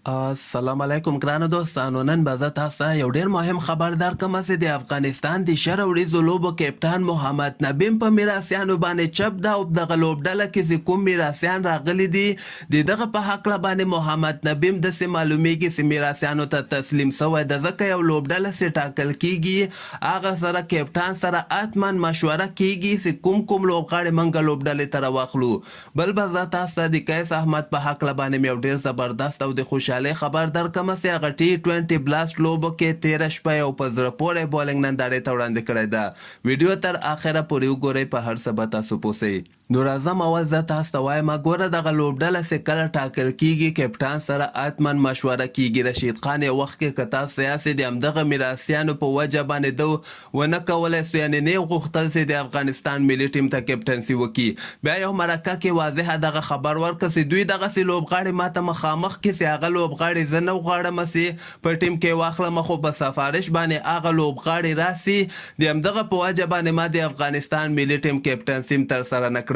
السلام علیکم ګرانو دوستانو. نن به زه تاسو ته یو ډېر مهم خبر درکړم چې د افغانستان د شر وړیزو لوبو کپټان محمد نبیم په میراثیانو باندې چپ ده او دغه لوبډله کې چې کوم میراثیان راغلي دي د دغه په هکله باندې محمد نبیم داسې معلومیږي چې میراثیانو ته تسلیم شوی ده، ځکه یو لوبډله چې ټاکل کیږي هغه سره کپټان سره حتما مشوره کیږي چې کوم لوبغاړي موږ لوبډلې ته راواخلو. بل به زه تاسو ته د قیس احمد په هکله باندې مې یو ډېر زبردست او د خوشحالۍ خبر درکړم چې هغه T20 بلاست لوبو کې تېره شپه یو په زړه پورې بولنګ نندارې ته وړاندې کړی ده. ویډیو تر اخره پورې وګورئ، په هر څه به تاسو پوه شئ. نو راځم اول زه تاسو ته وایم، ګوره دغه لوبډله چې کله ټاکل کیږي کپټان سره حتما مشوره کیږي. رشید خان یو وخت کې که تاسو یاستئ د همدغه میراثیانو په وجه باندې ده ونه کولی سو، یعنې نه یې غوښتل چې د افغانستان ملي ټیم ته کپټنسي وکړي. بیا یو مرکه کې واضحه دغه خبر ورکړه چې دوی دغسې لوبغاړي ماته مخامخ کې چې هغه لوبغاړي زه نه غواړم چې په ټیم کې واخلم، خو په سفارش باندې هغه لوبغاړي راسي د همدغه په وجه باندې ما د افغانستان ملي ټیم کپټنسي هم ترسره نه کړله.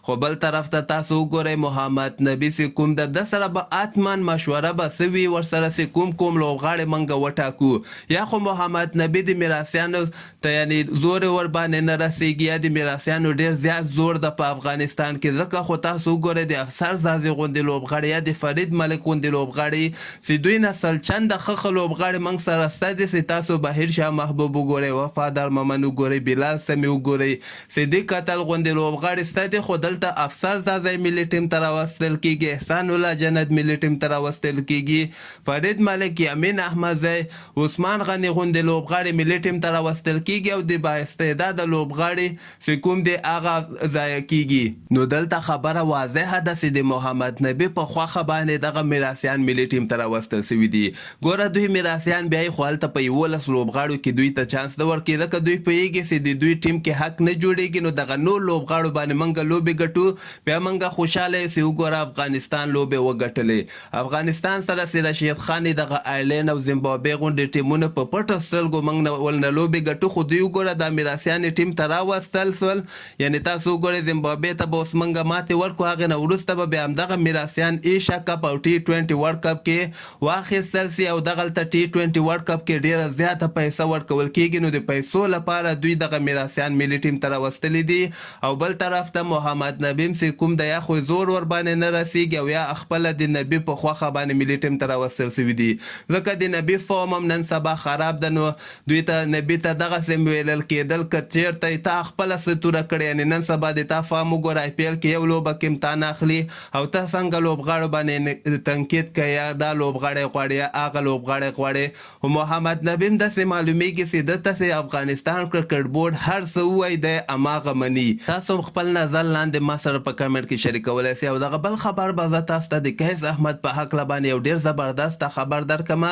خو بل طرف ته تاسو وګورئ محمد نبي چې کوم ده سره به حتما مشوره به سوي ورسره چې کوم لوبغاړي موږ وټاکو، یا خو محمد نبي د میراثیانو ته یعنې زور ورباندې نه رسیږي، یا د میراثیانو ډېر زیات زور ده په افغانستان کې. ځکه خو تاسو وګورئ د افسر زازي غوندې لوبغاړي یا د فرید ملک غوندې لوبغاړي چې دوی نسل چنده ښه لوبغاړي موږ سره شته دي، چې تاسو بهیر شاه محبوب وګورئ، وفادار مومن وګورئ، بلال سمي وګورئ، صدیق قتل غوندې لوبغاړي شته دي. خو دلته افسر زازی ملي ټیم ته راوستل کیږي، احسان الله جنت ملي ټیم ته راوستل کیږي، فرید ملک، یمین احمدزی، عثمان غني غوندې لوبغاړي ملي ټیم ته راوستل کیږي او د بااستعداده لوبغاړي چې کوم دی هغه ضایع کیږي. نو دلته خبره واضحه ده چې د محمد نبي په خوښه باندې دغه میراثیان ملي ټیم ته راوستل سوي دي. ګوره دوی میراثیان بیا یې خو هلته په 11 لوبغاړو کې دوی ته چانس نه ورکوي، ځکه دوی پوهېږي چې د دوی ټیم کې حق نه جوړېږي. نو دغه نور لوبغاړو باندې موږ لوبې ګټو، بیا موږ خوشحاله یو چې وګوره افغانستان لوبې وګټلې. افغانستان سره چې رشید خان دغه آیرلینډ او زیمبابوې غوندې ټیمونه په پټو سترګو موږ ولنه لوبې ګټو، خو دوی وګوره دا میراثیان ټیم ته راوستل سول. یعنې تاسو وګورئ زیمبابوې ته به اوس موږ ماتې ورکړو، هغې نه وروسته به بیا همدغه میراثیان ایشیا کپ او T20 ورلډ کپ کې واخیستل سي او دغلته T20 ورلډ کپ کې ډېره زیاته پیسه ورکول کیږي. نو د پیسو لپاره دوی دغه میراثیان ملي ټیم ته راوستلي دي. او بل طرف ته محمد نبیم چې کوم د یا خو زور ورباندې نه رسیږي او یا خپله د نبي په خوښه باندې ملي ټیم ته راوستل سوي دي، ځکه د نبي فارم هم نن سبا خراب ده. نو دوی ته نبي ته دغسې ویلل کېدل که چېرته تا خپله څه توره کړې، یعنې نن سبا د تا فارم وګوره IPL کې یو لوبه کې امتحان اخلي او ته څنګه لوبغاړو باندې تنقید کوې، یا دا لوبغاړی غواړي یا هغه لوبغاړی غواړي. خو محمد نبي هم داسې معلومیږي چې دلته چې افغانستان کرکټ بورډ هر څه ووایي دی هماغه مني. تاسو هم خپل نظر لاندې ما سره په کمنټ کې شریکولی سئ. او دغه بل خبر به زه تاسو ته د قیس احمد په هکله باندې یو ډېر زبردسته خبر درکړم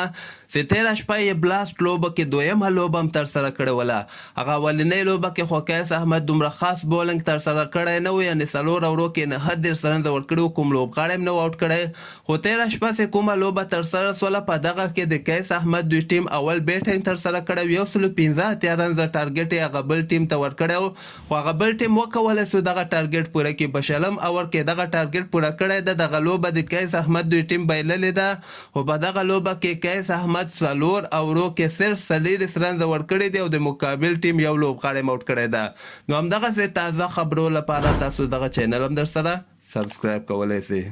چې تېره شپه یې بلاست لوبه کې دویمه لوبه هم ترسره کړې وله. هغه اولنۍ لوبه کې خو قیس احمد دومره خاص بولنګ ترسره کړی نه و، یعنې 4 اوورو کې 39 رنزه ورکړي وو، کوم لوبغاړی هم نه و آوټ کړی. خو تېره شپه چې کومه لوبه ترسره سوله په دغه کې د قیس احمد دوی ټیم اول بیټینګ ترسره کړی و، 115 رنزه ټارګټ یې هغه بل ټیم ته ورکړی و، خو هغه بل ټیم وکولی سو دغه ټارګټ پوره کړي. په 20 اوور کې دغه ټارګټ پوره کړی ده. دغه لوبه د قیس احمد دوی ټیم بایللې ده، خو په دغه لوبه کې قیس احمد 4 اوورو کې صرف 40 رنزه ورکړي دي او د مقابل ټیم یو لوبغاړی موټ کړی ده. نو همدغسې تازه خبرو لپاره تاسو دغه چینل هم در سره سبسکرایب کولی سئ.